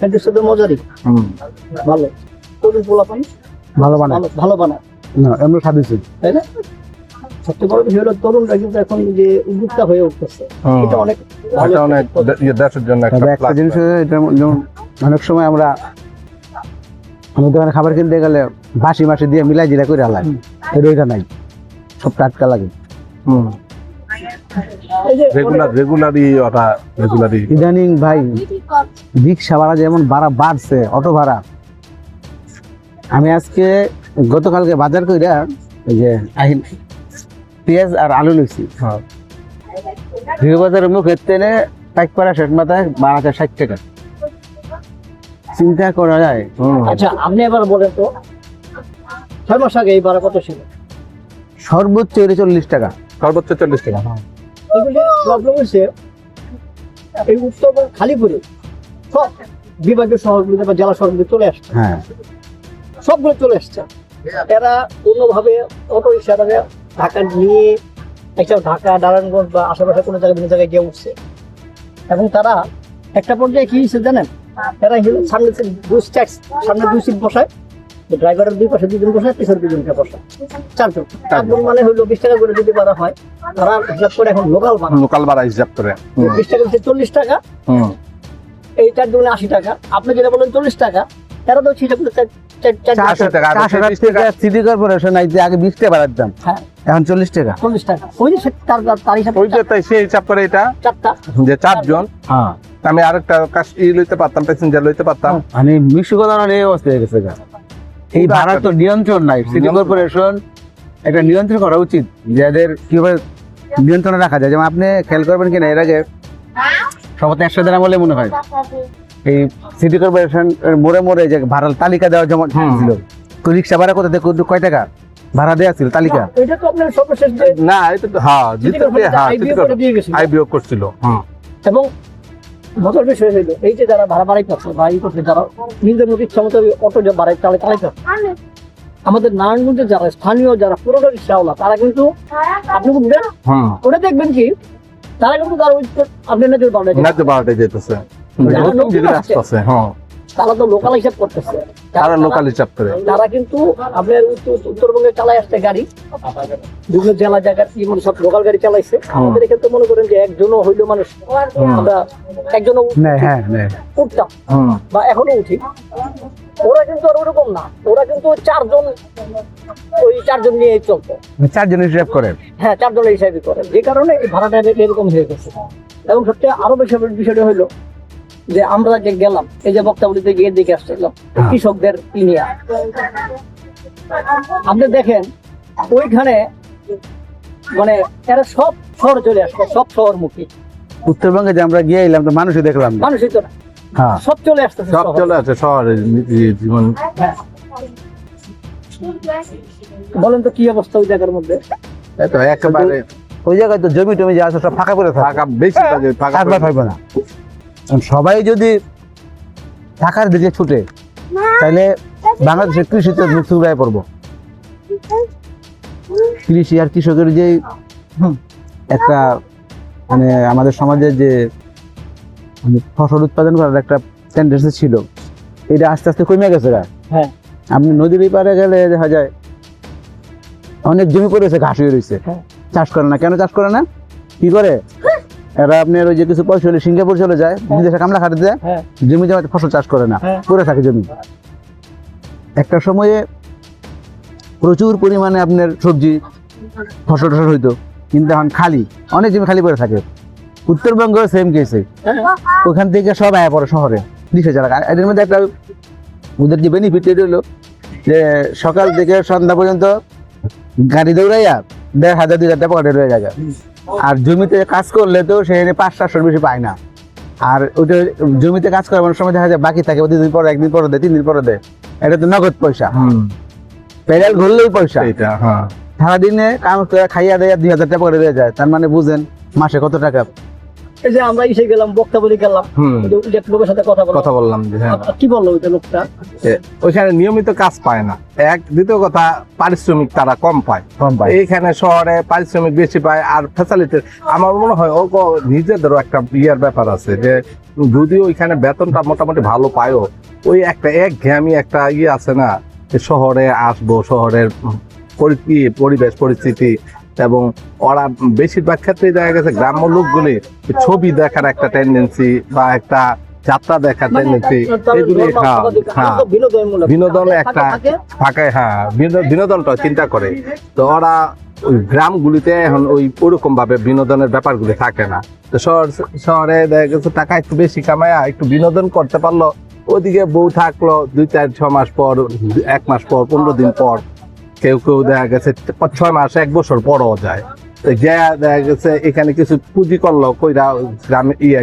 কিন্তু শুধু মজারই ভালো তরুণ পোলাপান ভালো বানায় ভালো বানায় না এমনি সাদিছি তাই না? সবচেয়ে বড় বিষয় হলো তরুণরা কিন্তু এখন যে উদ্যোক্তা হয়ে উঠতেছে এটা অনেক ভালো এটা অনেক দেশের জন্য একটা তবে একটা plus জিনিস point। এটা যেমন অনেক সময় আমরা দোকানে খাবার কিনতে গেলে বাসি মাসি দিয়ে মিলাই জিরা করে আলাই ওইটা নাই সব টাটকা লাগে এই যে রেগুলারই ওটা রেগুলারই ইদানিং ভাই রিক্সা ভাড়া যেমন ভাড়া বাড়ছে অটো ভাড়া আমি আজকে গতকালকে বাজার কইরা এই যে পেঁয়াজ আর আলু লইছি বাজারের মুখে টেনে পাইকপাড়া শেষ মাথায় 12,60 টাকা চিন্তা করা যায় আচ্ছা আপনি এবার বলেন তো 6 মাস আগে এই ভাড়া কত ছিল? সর্বোচ্চ 40 টাকা সর্বোচ্চ 40 টাকা এগুলি প্রবলেম হচ্ছে এই উত্তরবঙ্গ খালিপুরে সব বিভাগীয় শহরগুলিতে বা জেলা শহরগুলি চলে আসছে হ্যাঁ সবগুলো চলে আসছে এরা কোনোভাবে অটো রিক্সা ঢাকা নিয়ে একটা ঢাকা নারায়ণগঞ্জ বা আশেপাশে কোনো জায়গায় বিভিন্ন জায়গায় গিয়ে উঠছে এবং তারা একটা পর্যায়ে কি হয়েছে জানেন এরা সামনে সামনে 2 সিট বসায় ড্রাইভারের 2 পাশে 2 জন বসায় পিছনে 2 জনকে বসায় 4 জন মানে হলো 20 টাকা করে যদি বাড়া হয় তারা হিসাব করে এখন লোকাল বাড়া লোকাল ভাড়া হিসাব করে 20 টাকা হচ্ছে 40 টাকা এই 4 দুগুণে 80 টাকা আপনি যেটা বলেন 40 টাকা এরা তো হিসাব করে 400 টাকা 400 টাকা সিটি কর্পোরেশন আইতে আগে 20 টাকা বাড়াতাম হ্যাঁ এখন 40 টাকা 40 টাকা ওই যে তার হিসাব ওই যে তাই সেই হিসাব করে এটা চারটা যে 4 জন হ্যাঁ আমি আরেকটা লইতে পারতাম প্যাসেঞ্জার লইতে পারতাম মানে মিশুকতার এই অবস্থা হয়ে গেছে গা। এই ভাড়ার তো নিয়ন্ত্রণ নাই সিটি কর্পোরেশন এটা নিয়ন্ত্রণ করা উচিত যাদের কিভাবে নিয়ন্ত্রণে রাখা যায় যেমন আপনি খেয়াল করবেন কিনা এর আগে সবাই একসাথে না বলে মনে হয় এই সিটি কর্পোরেশন মোড়ে মোড়ে যে ভাড়ার তালিকা দেওয়া যেমন ছিল তো রিক্সা ভাড়া কোথা থেকে কয় টাকা ভাড়া দেওয়া ছিল তালিকা এটা তো আপনার সর্বশেষ যে না এটা তো হ্যাঁ দিতে IBO করে দিয়ে গেছিল। আইবিও করছিল এবং মজার বিষয় হইলো এই যে যারা ভাড়া বাড়াই পাচ্ছে বা এই করছে যারা নিজেদের মতো ইচ্ছা মতো অটো যে বাড়াই চালাইতে আমাদের নারায়ণগঞ্জের যারা স্থানীয় যারা পুরোনো রিক্সাওয়ালা তারা কিন্তু আপনি বুঝবেন ওটা দেখবেন কি তারা কিন্তু তার ওই আপনি নজর বাড়াই না তো বাড়াতে যেতেছে যারা নতুন যেগুলো আসছে, আসতেছে হ্যাঁ তারা তো লোকাল হিসাব করতেছে তারা লোকাল হিসাব করে তারা কিন্তু আপনার উত্তরবঙ্গে চালাই আসছে গাড়ি বিভিন্ন জেলা জায়গার কি মানে সব লোকাল গাড়ি চালাইছে আমাদের এখানে তো মনে করেন যে একজনও হইলো মানুষ আমরা একজনও হ্যাঁ উঠতাম বা এখনো উঠি ওরা কিন্তু আর ওরকম না ওরা কিন্তু 4 জন ওই 4 জন নিয়ে চলতো 4 জন হিসাব করে হ্যাঁ 4 জনের হিসাবই করে যে কারণে এই ভাড়াটা এরকম হয়ে গেছে এবং সবচেয়ে আরো বেশি বিষয়টা হইলো যে আমরা যে গেলাম এই যে বক্তাবলিতে গিয়ে দেখে আসছিলাম কৃষকদের ইনিয়া আপনি দেখেন ওইখানে মানে এরা সব শহরে চলে আসলো সব শহরমুখী উত্তরবঙ্গে যে আমরা গিয়ে এলাম তো মানুষই দেখলাম না মানুষই তো না হ্যাঁ সব চলে আসতেছে সব চলে আছে শহরে জীবন হ্যাঁ। বলেন তো কি অবস্থা ওই জায়গার মধ্যে এই তো একেবারে ওই জায়গায় তো জমি টমি যে আছে সব ফাঁকা করে থাকে ফাঁকা বেশি থাকে ফাঁকা থাকবে থাকবে না কারণ সবাই যদি টাকার দিকে ছুটে তাহলে বাংলাদেশের কৃষিতে চূড়ায় পড়বো কৃষি আর কৃষকের যে একটা মানে আমাদের সমাজের যে মানে ফসল উৎপাদন করার একটা টেন্ডেন্সি ছিল এটা আস্তে আস্তে কমে গেছে গা। হ্যাঁ আপনি নদীর এই পারে গেলে দেখা যায় অনেক জমি পড়েছে ঘাস হয়ে রয়েছে হ্যাঁ। চাষ করে না কেন চাষ করে না কি করে এরা আপনার ওই যে কিছু পয়সা হলে সিঙ্গাপুর চলে যায় বিদেশে কামলা খাটতে যায় হ্যাঁ জমি জমাতে ফসল চাষ করে না হ্যাঁ। পড়ে থাকে জমি একটা সময়ে প্রচুর পরিমাণে আপনার সবজি ফসল টসল হইতো কিন্তু এখন খালি অনেক জমি খালি পড়ে থাকে উত্তরবঙ্গ সেম কেসে ওখান থেকে সব আয়া পড়ে শহরে দিশে যারা এদের মধ্যে একটা ওদের যে বেনিফিট এটা হলো যে সকাল থেকে সন্ধ্যা পর্যন্ত গাড়ি দৌড়াইয়া 1,500 2,000 টাকা পকেটে রয়ে যায় আর জমিতে কাজ করলে তো সেখানে 500-700 বেশি পায় না আর ওইটা জমিতে কাজ করার সময় দেখা যায় বাকি থাকে 2 দিন পরে 1 দিন পরে দেয় 3 দিন পরে দেয় এটা তো নগদ পয়সা প্যাডেল ঘুরলেই পয়সা এটা হ্যাঁ সারাদিনে কাম করে খাইয়া দেয়া 2,000 টাকা পকেটে রয়ে যায় তার মানে বুঝেন মাসে কত টাকা এই যে আমরা এসে গেলাম বক্তা বলে গেলাম, ওই যে একটা লোকের সাথে কথা বললাম, কথা বললাম যে হ্যাঁ কি বললো ওইটা লোকটা? ওইখানে নিয়মিত কাজ পায় না, এক দ্বিতীয় কথা পারিশ্রমিক তারা কম পায়। এইখানে শহরে পারিশ্রমিক বেশি পায় আর ফ্যাসিলিটি আমার মনে হয় ও নিজেদেরও একটা বিয়ের ব্যাপার আছে যে যদিও ওইখানে বেতনটা মোটামুটি ভালো পায়ও ওই একটা একঘেয়েমি একটা আছে না যে শহরে আসবো, শহরের পরিবেশ পরিস্থিতি এবং ওরা বেশিরভাগ ক্ষেত্রে দেখা গেছে গ্রাম্য লোকগুলি ছবি দেখার একটা টেন্ডেন্সি বা একটা যাত্রা দেখার টেন্ডেন্সি এগুলি বিনোদন একটা থাকে, হ্যাঁ বিনোদনটা চিন্তা করে। তো ওরা ওই গ্রামগুলিতে এখন ওরকম ভাবে বিনোদনের ব্যাপারগুলি থাকে না। তো শহরে দেখা গেছে টাকা একটু বেশি কামায় একটু বিনোদন করতে পারলো, ওদিকে বউ থাকলো 2-4-6 মাস পর, 1 মাস পর, 15 দিন পর, কেউ কেউ দেখা গেছে 6 মাস 1 বছর পরও যায়। দেখা গেছে এখানে কিছু পুঁজি করলো কইরা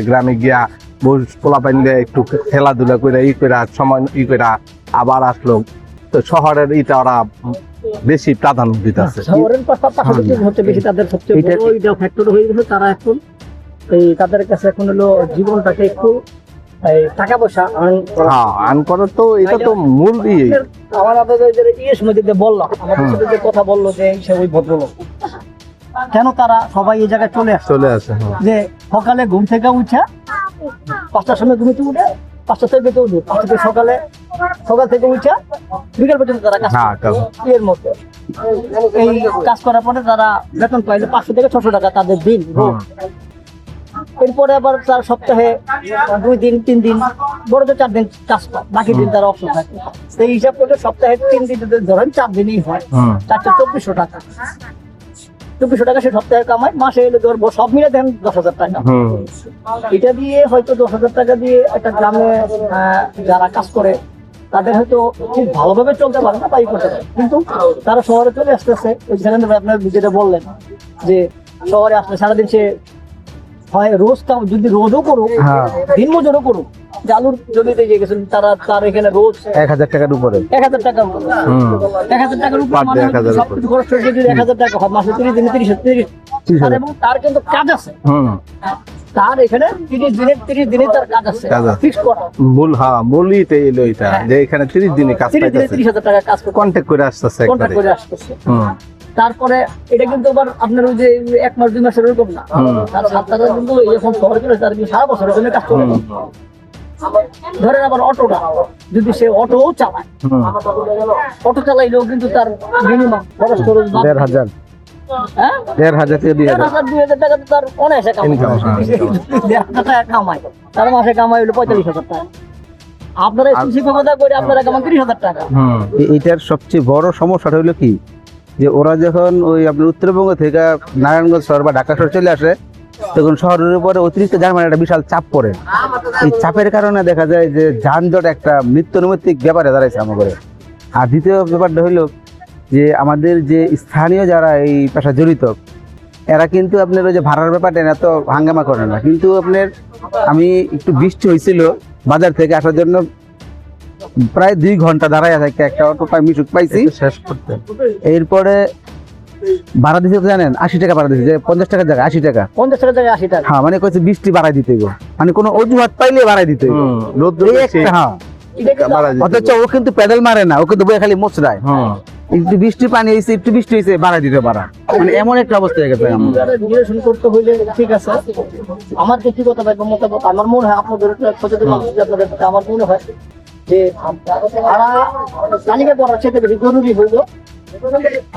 গ্রামে গিয়া পোলা পাইলে একটু খেলাধুলা করে কইরা সময় কইরা আবার আসলো। তো শহরের এটা ওরা বেশি প্রাধান্য দিতেছে। শহরের পাশাপাশি হচ্ছে বেশি তাদের সবচেয়ে বড় এটা ফ্যাক্টর হয়ে গেছে, তারা এখন তাদের কাছে এখন হলো জীবনটাকে একটু টাকা পয়সা আর্ন করার তো এটা তো মূল ইয়ে। আমার ইয়ের মধ্যে বললাম, আমাদের সাথে যে কথা বললো যে ওই ভদ্রলোক কেন তারা সবাই এই জায়গায় চলে আসে যে সকালে ঘুম থেকে উঠা 5টার সময় ঘুমিতে উঠে 5টা থেকে উঠবে, 5টা থেকে সকাল থেকে উঠা বিকেল পর্যন্ত তারা কাজ এর মধ্যে এই কাজ করার পরে তারা বেতন পাইলে 500 থেকে 600 টাকা তাদের দিন। এরপরে আবার তার সপ্তাহে 2 দিন 3 দিন বড় তো 4 দিন কাজ পায়, বাকি দিন তারা অফ থাকে। সেই হিসাব করে সপ্তাহে 3 দিন ধরেন 4 দিনই হয়, 42400 টাকা। 2400 টাকা সে সপ্তাহে কামায়, মাসে এলে ধরবো সব মিলে দেন 10,000 টাকা। এটা দিয়ে হয়তো 10,000 টাকা দিয়ে একটা গ্রামে যারা কাজ করে তাদের হয়তো খুব ভালোভাবে চলতে পারে না, তাই করতে পারে। কিন্তু তারা শহরে চলে আসতেছে, ওই সেখানে আপনার যেটা বললেন যে শহরে আসলে সারাদিন সে হয় রোজ যদি রোজও করুক, দিন মজুরও করুক, আলুর জমিতে যে গেছেন তার এখানে রোজ 1,000 টাকার উপরে, 1,000 টাকার উপরে, 1,000 টাকার উপরে সবকিছু খরচ করে যদি 1,000 টাকা হয় মাসে 30 দিনে 30 এবং তার কিন্তু কাজ আছে, তার এখানে 30 দিনে তার কাজ আছে ফিক্স করা মূলই তো এলো এটা যে এখানে 30 দিনে কাজ পাইতেছে, 30,000 টাকা কাজ করে কন্টাক্ট করে আসতেছে তারপরে এটা কিন্তু আবার আপনার ওই যে 1 মাস 2 মাসের এরকম না, তার সাতটা কিন্তু যখন শহরে চলে তার কিন্তু সারা বছরের জন্য কাজ করে। ধরেন আবার অটোটা যদি সে অটো চালায়, অটো চালাইলেও কিন্তু তার মিনিমাম খরচ 1,500 থেকে 2,000 টাকা তো তার অনায়াসে টাকা কামায়, তার মাসে কামাই হলো 45,000 টাকা। আপনারা শিক্ষকতা করে আপনারা কামান 30,000 টাকা। এইটার সবচেয়ে বড় সমস্যাটা হলো কি যে ওরা যখন ওই আপনার উত্তরবঙ্গ থেকে নারায়ণগঞ্জ শহর বা ঢাকা শহর চলে আসে তখন শহরের উপরে অতিরিক্ত যানবাহনের একটা বিশাল চাপ পড়ে। এই চাপের কারণে দেখা যায় যে যানজট একটা নিত্যনৈমিত্তিক ব্যাপারে দাঁড়াইছে আমাদের। আর দ্বিতীয় ব্যাপারটা হইলো যে আমাদের যে স্থানীয় যারা এই পেশা জড়িত এরা কিন্তু আপনার ওই যে ভাড়ার ব্যাপারটা এত হাঙ্গামা করে না, কিন্তু আপনার আমি একটু বৃষ্টি হয়েছিল বাজার থেকে আসার জন্য প্রায় 2 ঘন্টা দাঁড়ায় থাকে, একটা অটো মিশুক পাইছি শেষ করতে। এরপরে ভাড়া দিতে জানেন 80 টাকা ভাড়া দিচ্ছে, যে 50 টাকার জায়গায় 80 টাকা, 50 টাকার জায়গায় 80 টাকা। হ্যাঁ মানে কইছে বৃষ্টি বাড়াই দিতে গো, মানে কোনো অজুহাত পাইলে বাড়াই দিতে হ্যাঁ। অথচ ও কিন্তু প্যাডেল মারে না, ও কিন্তু বয়ে খালি মোচড়ায়, একটু বৃষ্টি পানি হয়েছে একটু বৃষ্টি হয়েছে বাড়াই দিতে পারা, মানে এমন একটা অবস্থা হয়ে গেছে। রিলেশন করতে হইলে ঠিক আছে, আমার ব্যক্তিগত মতামত আমার মনে হয় আপনাদের সচেতন আপনাদের আমার মনে হয় যে তারা তালিকা করার চেয়ে বেশি জরুরি হইল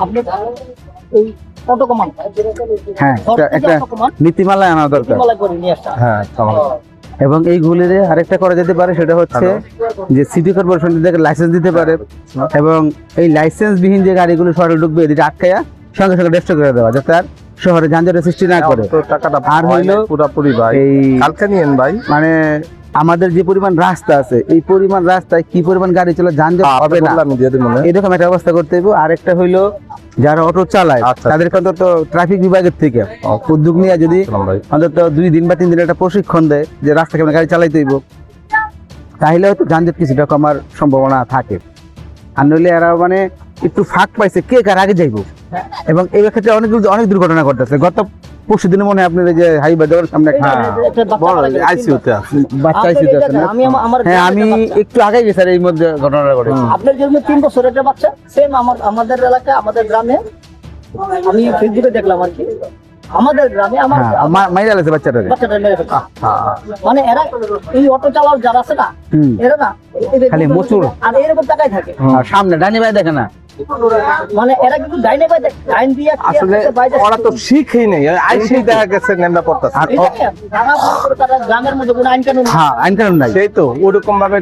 আপনি এই অটো কমান্ড, হ্যাঁ একটা নীতিমালা আনা দরকার, নীতিমালা করে নিয়ে আসা। হ্যাঁ এবং এইগুলির আরেকটা করা যেতে পারে সেটা হচ্ছে যে সিটি কর্পোরেশন থেকে লাইসেন্স দিতে পারে এবং এই লাইসেন্সবিহীন যে গাড়িগুলো শহরে ঢুকবে এদিকে আটকায়া সঙ্গে সঙ্গে রেজিস্টার করে দেওয়া, যাতে আর শহরে যানজটের সৃষ্টি না করে। আর হইলো পুরোপুরি ভাই এই কালকে নিয়েন ভাই, মানে আমাদের যে পরিমাণ রাস্তা আছে এই পরিমাণ রাস্তায় কি পরিমাণ গাড়ি চলে যানজট হবে না এরকম একটা ব্যবস্থা করতে হবে। আরেকটা হইলো যারা অটো চালায় তাদেরকে অন্তত ট্রাফিক বিভাগের থেকে উদ্যোগ নিয়ে যদি অন্তত 2 দিন বা 3 দিন একটা প্রশিক্ষণ দেয় যে রাস্তা কেমন গাড়ি চালাইতে হইব, তাহলে হয়তো যানজট কিছুটা কমার সম্ভাবনা থাকে। আর নইলে এরা মানে একটু ফাঁক পাইছে কে কার আগে যাইব, এবং এই ক্ষেত্রে অনেক দুর্ঘটনা ঘটতেছে। গত পরশু দিনে মনে হয় আপনার এই যে হাইবার দেওয়ার সামনে একটা একটা বাচ্চা বড় মারা গেছে। আইসিইউতে আছে বাচ্চা আপনার আইসিইউতে এটা আছে না? আমি আমার হ্যাঁ গ্রামের আমি একটা বাচ্চা। একটু আগে গেছি আর এই মধ্যে ঘটনাটা ঘটেছে। আপনার জন্য 3 বছরের একটা বাচ্চা সেম আমাদের এলাকা আমাদের গ্রামে আমি ফেসবুকে দেখলাম আর কি আমাদের গ্রামে আমার হ্যাঁ মাইরা লাগছে বাচ্চাটাকে। বাচ্চাটা মেরে ফেলছে। মানে এরা এই অটো চালাও যারা আছে না হুম। এরা না এদের খালি মোচুর। আর এরকম টাকায় থাকে আর সামনে ডানি ভাই দেখে না, মানে এরা কিন্তু ডাইনে বাই ডাইন দিয়ে আসলে ওরা তো শিখেই নেই আইসি দেখা গেছে নেমে পড়তেছে আর তারা গ্রামের মধ্যে কোনো আইন কানুন হ্যাঁ আইন কানুন নাই। সেই তো ওরকম ভাবে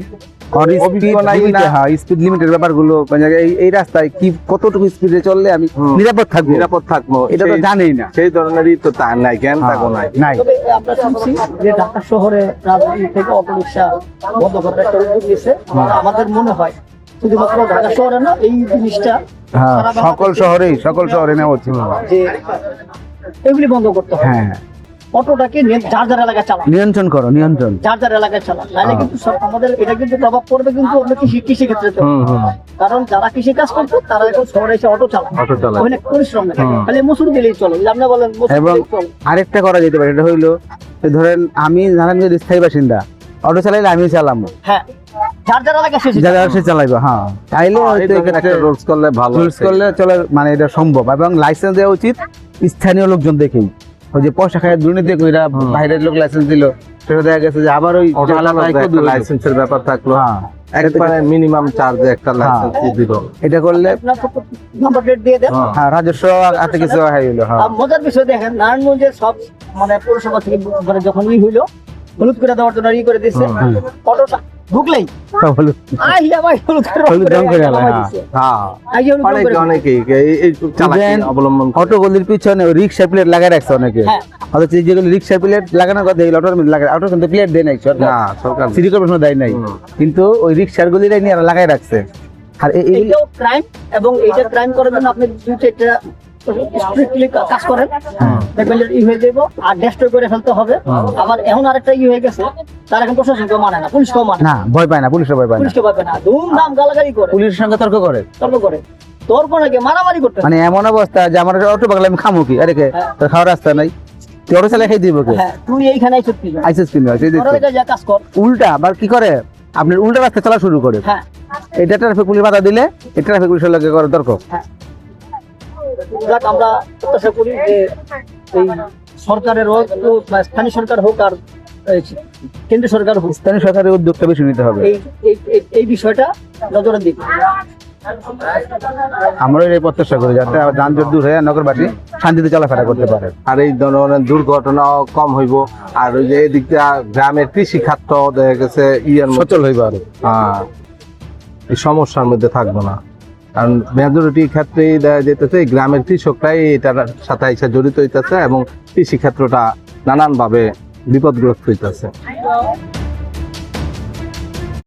অভিজ্ঞ নাই না। স্পিড লিমিটের ব্যাপারগুলো মানে এই রাস্তায় কি কতটুকু স্পিডে চললে আমি নিরাপদ থাকবো, নিরাপদ থাকবো এটা তো সেই- জানেই না। সেই ধরনেরই তো তা নাই, জ্ঞান থাকো নাই। নাই তবে আমরা শুনছি যে ঢাকা শহরে রাজধানী থেকে অটোরিকশা বন্ধ করার একটা উদ্যোগ নিয়েছে আমাদের মনে হয় শুধুমাত্র ঢাকা শহরে না এই জিনিসটা হ্যাঁ সারা সকল বাংলাদেশে শহরে নেওয়া উচিত। যে এগুলি বন্ধ করতে হবে হ্যাঁ অটোটাকে যার যার এলাকায় চালান নিয়ন্ত্রণ করো, নিয়ন্ত্রণ। যার যার এলাকায় চালান নাহলে কিন্তু আমাদের এটা কিন্তু প্রভাব পড়বে কিন্তু আমরা কৃষি ক্ষেত্রে তো। কারণ যারা কৃষি কাজ করতো তারা এখন শহরে এসে অটো চালায় অটো চালায়। ওখানে পরিশ্রম নেই খালি মসুর দিলেই চলো আপনি বলেন মসুর এবং দিলেই চলো। আরেকটা করা যেতে পারে, এটা হইলো যে ধরেন আমি নারায়ণগঞ্জের স্থায়ী বাসিন্দা, অটো চালাইলে আমি চালাবো, হ্যাঁ যার যার এলাকায় শেষ যারা সে চালাইবো। হ্যাঁ তাইলে এই হয়তো ধরনের একটা রুলস করলে ভালো রুলস আছে। করলে চলে, মানে এটা সম্ভব। এবং লাইসেন্স দেওয়া উচিত স্থানীয় লোকজন দেখেই। ওই যে পয়সা খায় দুর্নীতি কইরা বাইরের লোক লাইসেন্স দিল, সেটা দেখা গেছে যে আবার ওই অটো জ্বালা চালানোর পায় একটা কদু হইলো। লাইসেন্সের ব্যাপার থাকলো, হ্যাঁ একবারে মিনিমাম চার্জে একটা লাইসেন্স দিল। এটা করলে আপনার নাম্বার প্লেট দিয়ে দেন হ্যাঁ রাজস্ব হাতে কিছু হইলো। হ্যাঁ আর মজার বিষয় দেখেন নারায়ণগঞ্জের সব মানে পৌরসভা থেকে মানে যখন হইলো হলুদ করে দেওয়ার জন্য করে দিচ্ছে অটোটা ঢুকলেই তাহলে আইয়া ভাই হলুদ করে রং হলুদ রং করে আলা, নামাই হ্যাঁ। দিছে। হ্যাঁ আইয়া হলুদ রং করে দিছে। অনেকেই এই চালাকি Even অবলম্বন করে। অটোগুলির পিছনে ওই রিক্সা প্লেট লাগাই রাখছে অনেকে। হ্যাঁ। অথচ যেগুলো রিক্সা প্লেট লাগানোর কথা এগুলো অটোর মধ্যে লাগায়, অটো কিন্তু প্লেট দেয় নাই সরকার, না সরকার সিটি কর্পোরেশন দেয় নাই, কিন্তু ওই রিক্সার গুলিরাই নিয়ে লাগাই রাখছে। আর এইটাও ক্রাইম এবং এইটা ক্রাইম করার জন্য আপনি দুইটা একটা স্ট্রিক্টলি কাজ করেন দেখবেন যে ই হয়ে যাবো আর ডেস্ট্রয় করে ফেলতে হবে। আবার এখন আরেকটা ই হয়ে গেছে তার এখন প্রশাসনকেও মানে না পুলিশকেও মানে না না ভয় পায় না, পুলিশের ভয় পায় না, পুলিশকে পাবে না ধুমধাম গালাগালি করে পুলিশের সঙ্গে তর্ক করে। তর্ক করে তোর নাকি মারামারি করতে মানে এমন অবস্থা যে আমার অটো পাগলা আমি খামো কি, আরে কে তোর খাওয়ার রাস্তা নাই, তুই অটো চালাই খাই দিব কে, হ্যাঁ তুই এইখানে সত্যি আইসিস কিনে যা কাজ কর উল্টা আবার কি করে আপনার উল্টা রাস্তা চলা শুরু করে। হ্যাঁ এটা ট্রাফিক পুলিশ বাধা দিলে এই ট্রাফিক পুলিশের লগে করে তর্ক। যাক আমরা প্রত্যাশা করি যে এই সরকারের হোক বা স্থানীয় সরকার হোক আর এই কেন্দ্রীয় সরকার হোক স্থানীয় সরকারের উদ্যোগটা বেশি নিতে হবে। এই বিষয়টা নজরে দিক আমরা এই প্রত্যাশা করি যাতে যানজট দূর হয়ে নগরবাসী শান্তিতে চলাফেরা করতে পারে। আর এই ধরনের দুর্ঘটনাও কম হইব। আর ওই যে এদিকটা গ্রামের কৃষি খাত দেখা গেছে ইয়ার মতো সচল হইবে আরো। এই সমস্যার মধ্যে থাকবো না, কারণ মেজরিটি ক্ষেত্রেই দেখা যেতেছে এই গ্রামের কৃষকরাই এটার সাথে এসে জড়িত হইতেছে এবং কৃষি ক্ষেত্রটা নানানভাবে বিপদগ্রস্ত হইতেছে।